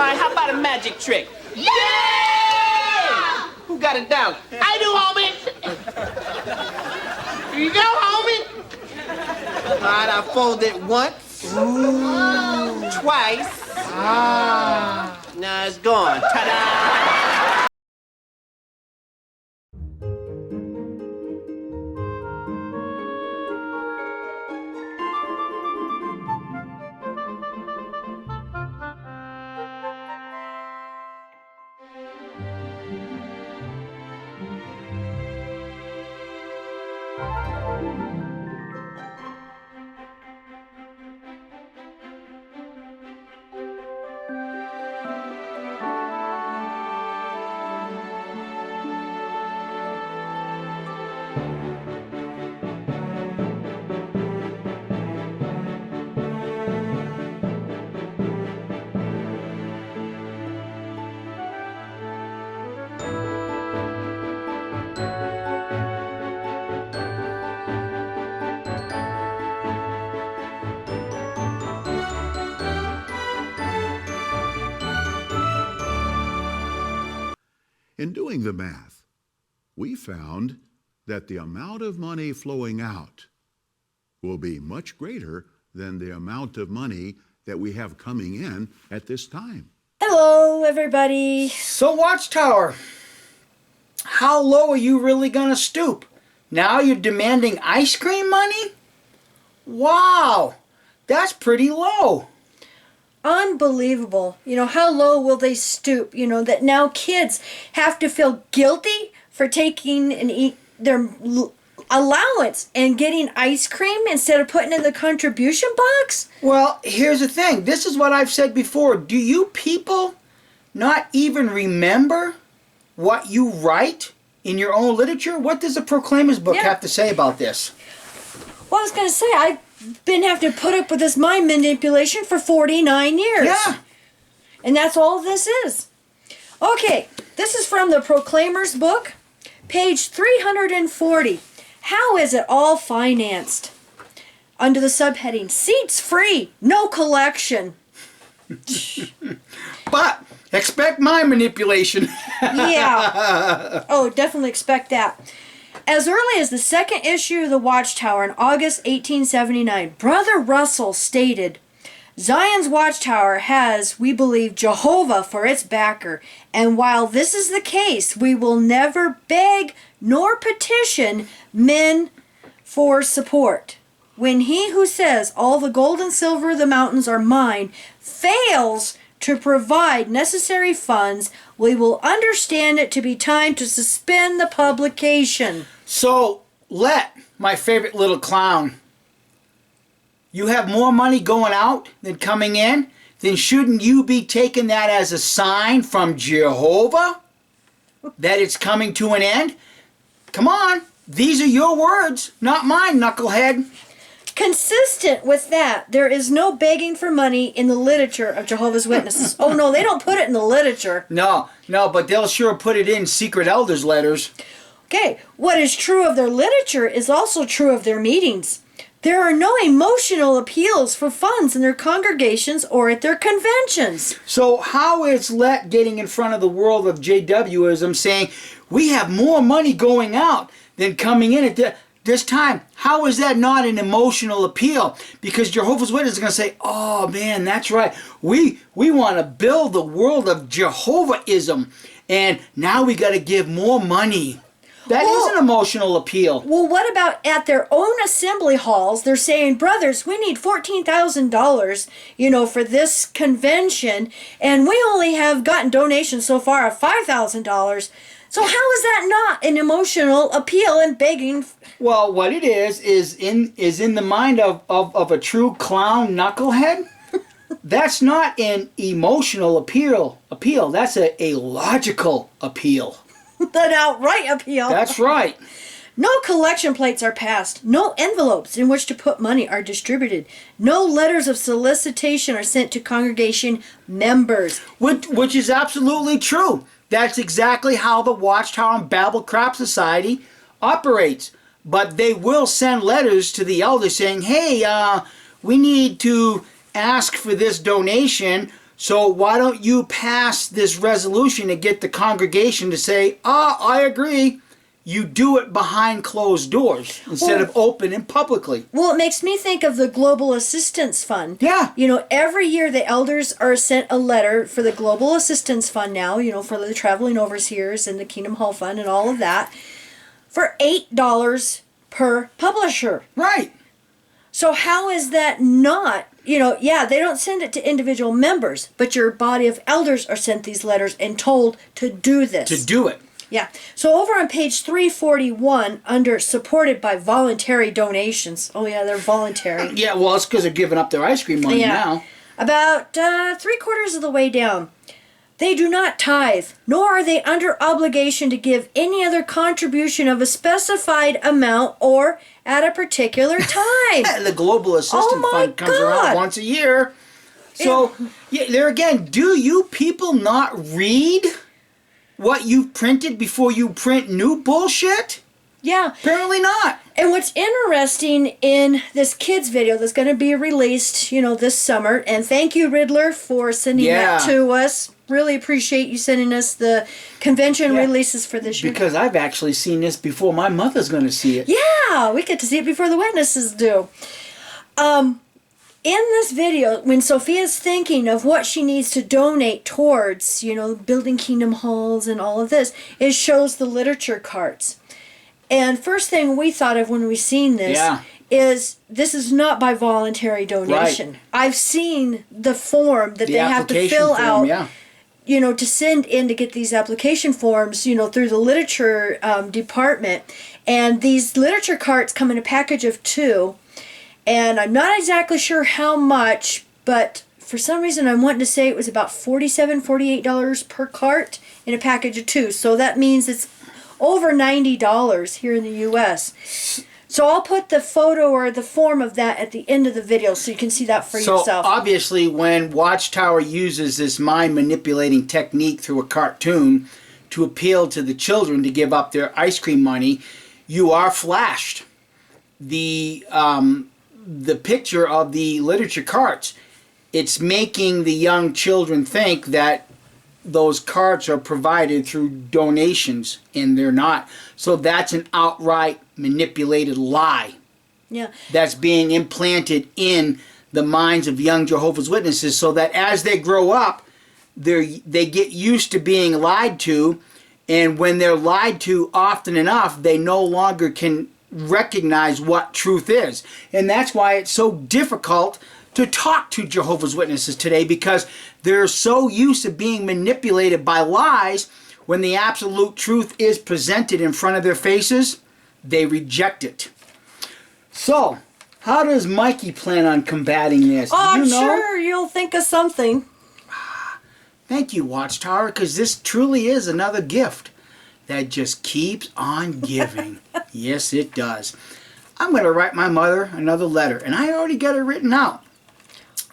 right, how about a magic trick? Yeah! Who got $1? I do, homie. Here you go, homie. All right, I fold it once. Twice. Now it's gone. Ta-da! In doing the math, we found that the amount of money flowing out will be much greater than the amount of money that we have coming in at this time. Hello, everybody. So, Watchtower, how low are you really going to stoop? Now you're demanding ice cream money? Wow, that's pretty low. Unbelievable. You know, how low will they stoop? You know, that now kids have to feel guilty for taking and eat their allowance and getting ice cream instead of putting in the contribution box? Well, here's the thing. This is what I've said before. Do you people not even remember what you write in your own literature? What does the Proclaimer's book have to say about this? Well, I was going to say, I've been having to put up with this mind manipulation for 49 years. Yeah. And that's all this is. Okay, this is from the Proclaimer's book, page 340. How is it all financed? Under the subheading, seats free, no collection. But expect my manipulation. Yeah. Oh, definitely expect that. As early as the second issue of the Watchtower in August 1879, Brother Russell stated, Zion's Watchtower has, we believe, Jehovah for its backer, and while this is the case, we will never beg nor petition men for support. When he who says, all the gold and silver of the mountains are mine, fails to provide necessary funds, we will understand it to be time to suspend the publication. So, my favorite little clown, you have more money going out than coming in, then shouldn't you be taking that as a sign from Jehovah that it's coming to an end? Come on, these are your words, not mine, knucklehead. Consistent with that, there is no begging for money in the literature of Jehovah's Witnesses. Oh no, they don't put it in the literature. No, but they'll sure put it in secret elders' letters. Okay, what is true of their literature is also true of their meetings. There are no emotional appeals for funds in their congregations or at their conventions. So how is Let getting in front of the world of JWism saying, we have more money going out than coming in at this time? How is that not an emotional appeal? Because Jehovah's Witnesses is going to say, oh man, that's right. We want to build the world of Jehovahism, and now we got to give more money. That is an emotional appeal. Well, what about at their own assembly halls? They're saying, brothers, we need $14,000, for this convention, and we only have gotten donations so far of $5,000. So how is that not an emotional appeal and begging? Well, what it is in the mind of a true clown knucklehead. That's not an emotional appeal. That's a logical appeal. An outright appeal. That's right. No collection plates are passed. No envelopes in which to put money are distributed. No letters of solicitation are sent to congregation members. Which is absolutely true. That's exactly how the Watchtower and Babel Crap Society operates. But they will send letters to the elders saying, hey, we need to ask for this donation So why don't you pass this resolution to get the congregation to say, I agree. You do it behind closed doors instead of open and publicly. Well, it makes me think of the Global Assistance Fund. Yeah. You know, every year the elders are sent a letter for the Global Assistance Fund now, you know, for the traveling overseers and the Kingdom Hall Fund and all of that, for $8 per publisher. Right. So how is that not, you know, yeah, they don't send it to individual members, but your body of elders are sent these letters and told to do this. To do it. Yeah. So over on page 341, under supported by voluntary donations. Oh, yeah, they're voluntary. Yeah, well, it's because they're giving up their ice cream money now. About 3/4 of the way down. They do not tithe, nor are they under obligation to give any other contribution of a specified amount or at a particular time. The Global Assistance Fund comes around once a year. So, yeah, there again, do you people not read what you've printed before you print new bullshit? Yeah. Apparently not. And what's interesting in this kids video that's going to be released, you know, this summer, and thank you, Riddler, for sending that to us. Really appreciate you sending us the convention releases for this year. Because I've actually seen this before my mother's going to see it. Yeah, we get to see it before the witnesses do. In this video, when Sophia's thinking of what she needs to donate towards, you know, building kingdom halls and all of this, it shows the literature carts. And first thing we thought of when we seen this is this is not by voluntary donation. Right. I've seen the form that they have to fill out, you know, to send in to get these application forms, you know, through the literature department. And these literature carts come in a package of 2. And I'm not exactly sure how much, but for some reason I'm wanting to say it was about $47, $48 per cart in a package of 2. So that means it's over $90 here in the U.S. So I'll put the photo or the form of that at the end of the video so you can see that for yourself. So obviously when Watchtower uses this mind manipulating technique through a cartoon to appeal to the children to give up their ice cream money, you are flashed the picture of the literature carts. It's making the young children think that those carts are provided through donations, and they're not. So that's an outright manipulated lie. Yeah. That's being implanted in the minds of young Jehovah's Witnesses so that as they grow up, they get used to being lied to, and when they're lied to often enough, they no longer can recognize what truth is. And that's why it's so difficult to talk to Jehovah's Witnesses today, because they're so used to being manipulated by lies. When the absolute truth is presented in front of their faces, they reject it. So, how does Mikey plan on combating this? Oh, I'm sure you'll think of something. Thank you, Watchtower, because this truly is another gift that just keeps on giving. Yes, it does. I'm going to write my mother another letter, and I already got it written out.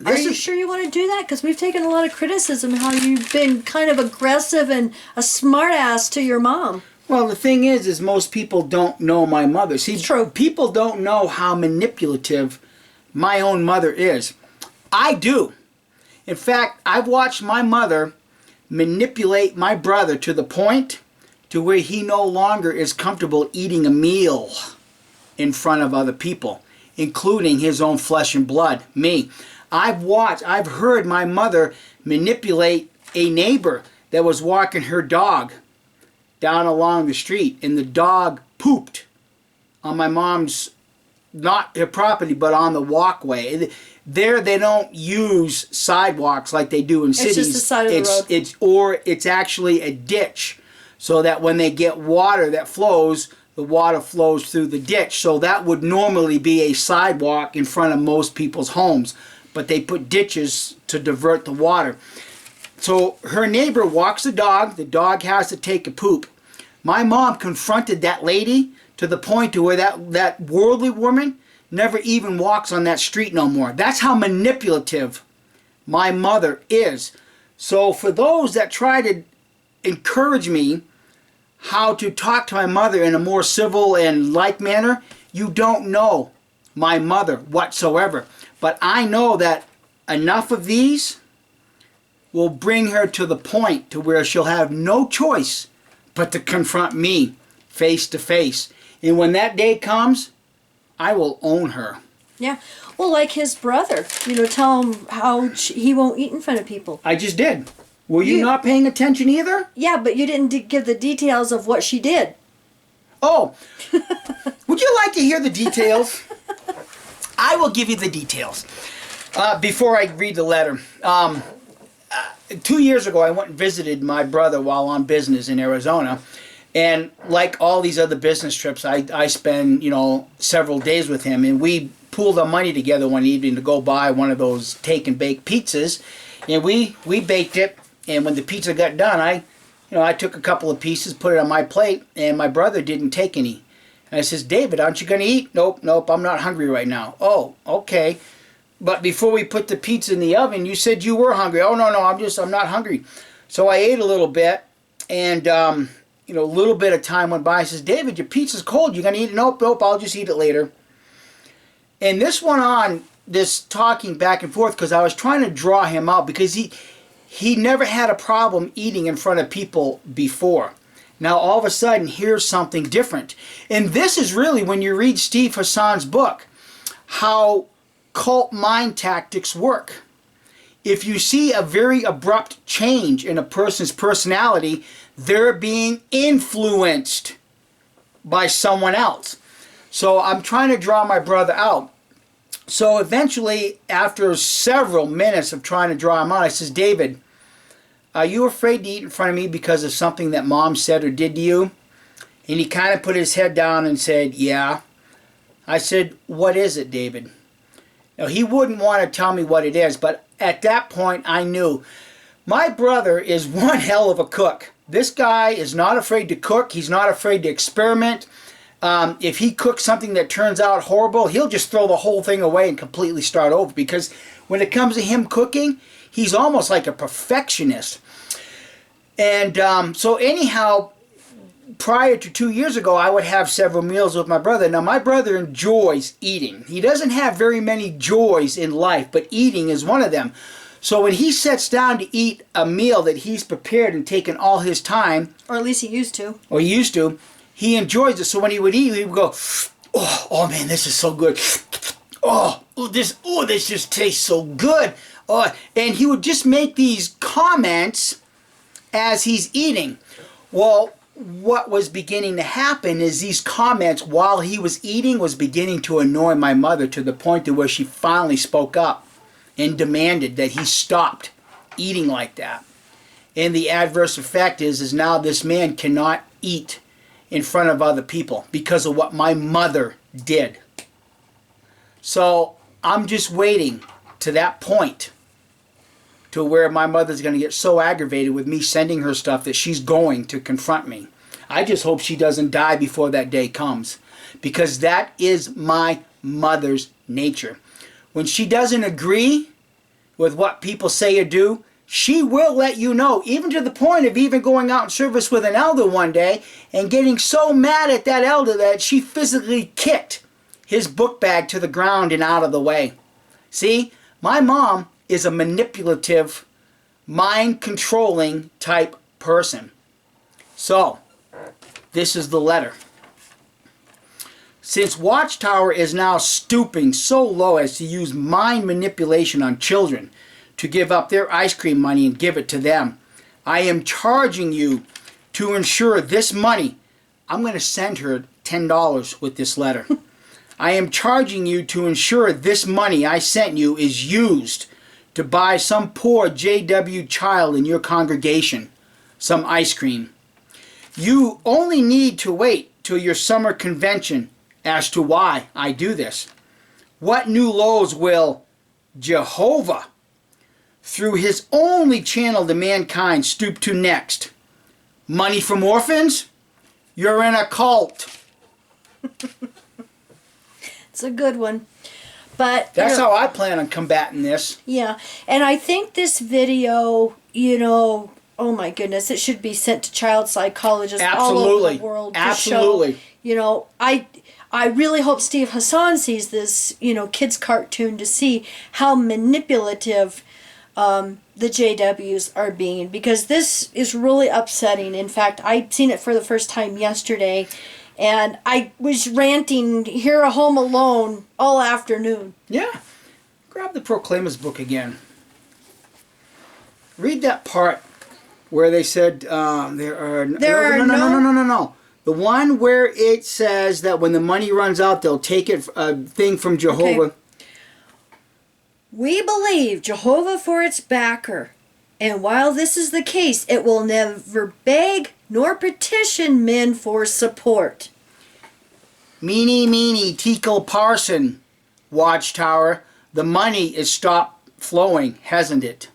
Are you sure you want to do that? Because we've taken a lot of criticism how you've been kind of aggressive and a smartass to your mom. Well, the thing is most people don't know my mother. See, true. People don't know how manipulative my own mother is. I do. In fact, I've watched my mother manipulate my brother to the point to where he no longer is comfortable eating a meal in front of other people, including his own flesh and blood, me. I've heard my mother manipulate a neighbor that was walking her dog down along the street, and the dog pooped on my mom's, not her property, but on the walkway. There they don't use sidewalks like they do in cities. It's just the side of the road. It's actually a ditch, so that when they get water that flows, the water flows through the ditch. So that would normally be a sidewalk in front of most people's homes, but they put ditches to divert the water. So her neighbor walks the dog has to take a poop. My mom confronted that lady to the point to where that worldly woman never even walks on that street no more. That's how manipulative my mother is. So for those that try to encourage me how to talk to my mother in a more civil and like manner, you don't know my mother whatsoever. But I know that enough of these will bring her to the point to where she'll have no choice but to confront me face to face. And when that day comes, I will own her. Yeah. Well, like his brother, tell him how he won't eat in front of people. I just did. Were you not paying attention either? Yeah, but you didn't give the details of what she did. Oh, would you like to hear the details? I will give you the details. Before I read the letter, 2 years ago I went and visited my brother while on business in Arizona. And like all these other business trips, I spend, several days with him. And we pooled our money together one evening to go buy one of those take and bake pizzas. And we baked it. And when the pizza got done, I took a couple of pieces, put it on my plate, and my brother didn't take any. And I says, David, aren't you going to eat? Nope, I'm not hungry right now. Oh, okay. But before we put the pizza in the oven, you said you were hungry. Oh, no, I'm not hungry. So I ate a little bit, and, a little bit of time went by. I says, David, your pizza's cold. You going to eat it? Nope, I'll just eat it later. And this went on, this talking back and forth, because I was trying to draw him out, because he never had a problem eating in front of people before. Now all of a sudden, here's something different. And this is really, when you read Steve Hassan's book, how cult mind tactics work. If you see a very abrupt change in a person's personality, they're being influenced by someone else. So I'm trying to draw my brother out. So eventually, after several minutes of trying to draw him out, I says, David, are you afraid to eat in front of me because of something that Mom said or did to you? And he kind of put his head down and said, yeah. I said, what is it, David? Now, he wouldn't want to tell me what it is, but at that point, I knew. My brother is one hell of a cook. This guy is not afraid to cook. He's not afraid to experiment. If he cooks something that turns out horrible, he'll just throw the whole thing away and completely start over. Because when it comes to him cooking, he's almost like a perfectionist. And so anyhow, prior to 2 years ago, I would have several meals with my brother. Now, my brother enjoys eating. He doesn't have very many joys in life, but eating is one of them. So when he sits down to eat a meal that he's prepared and taken all his time, or at least he used to, he enjoys it. So when he would eat, he would go, oh man, this is so good. This just tastes so good. And he would just make these comments as he's eating. Well, what was beginning to happen is these comments while he was eating was beginning to annoy my mother to the point to where she finally spoke up and demanded that he stopped eating like that. And the adverse effect is now this man cannot eat in front of other people because of what my mother did. So I'm just waiting to that point to where my mother's going to get so aggravated with me sending her stuff that she's going to confront me. I just hope she doesn't die before that day comes, because that is my mother's nature. When she doesn't agree with what people say or do, she will let you know, even to the point of even going out in service with an elder one day and getting so mad at that elder that she physically kicked his book bag to the ground and out of the way. See, my mom is a manipulative, mind-controlling type person. So, this is the letter. Since Watchtower is now stooping so low as to use mind manipulation on children to give up their ice cream money and give it to them, I am charging you to ensure this money. I'm going to send her $10 with this letter. I am charging you to ensure this money I sent you is used to buy some poor JW child in your congregation some ice cream. You only need to wait till your summer convention as to why I do this. What new lows will Jehovah, through his only channel to mankind, stoop to next? Money from orphans? You're in a cult. It's a good one. But that's how I plan on combating this. Yeah, and I think this video, oh my goodness, it should be sent to child psychologists all over the world. Absolutely. To show, I really hope Steve Hassan sees this, kids cartoon to see how manipulative the JWs are being, because this is really upsetting. In fact, I'd seen it for the first time yesterday, and I was ranting here at home alone all afternoon. Yeah. Grab the Proclaimers book again. Read that part where they said no. The one where it says that when the money runs out, they'll take it a thing from Jehovah. Okay. We believe Jehovah for its backer, and while this is the case, it will never beg nor petition men for support. Meanie, Tickle Parson, Watchtower. The money is stopped flowing, hasn't it?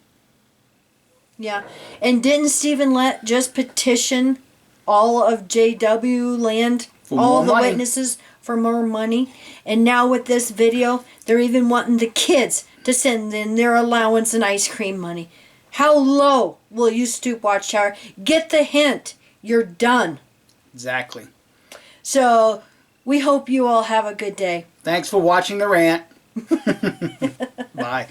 Yeah, and didn't Stephen Lett just petition all of JW land, all the witnesses, for more money? And now with this video, they're even wanting the kids to send in their allowance and ice cream money. How low will you stoop, Watchtower? Get the hint. You're done. Exactly. So, we hope you all have a good day. Thanks for watching the rant. Bye.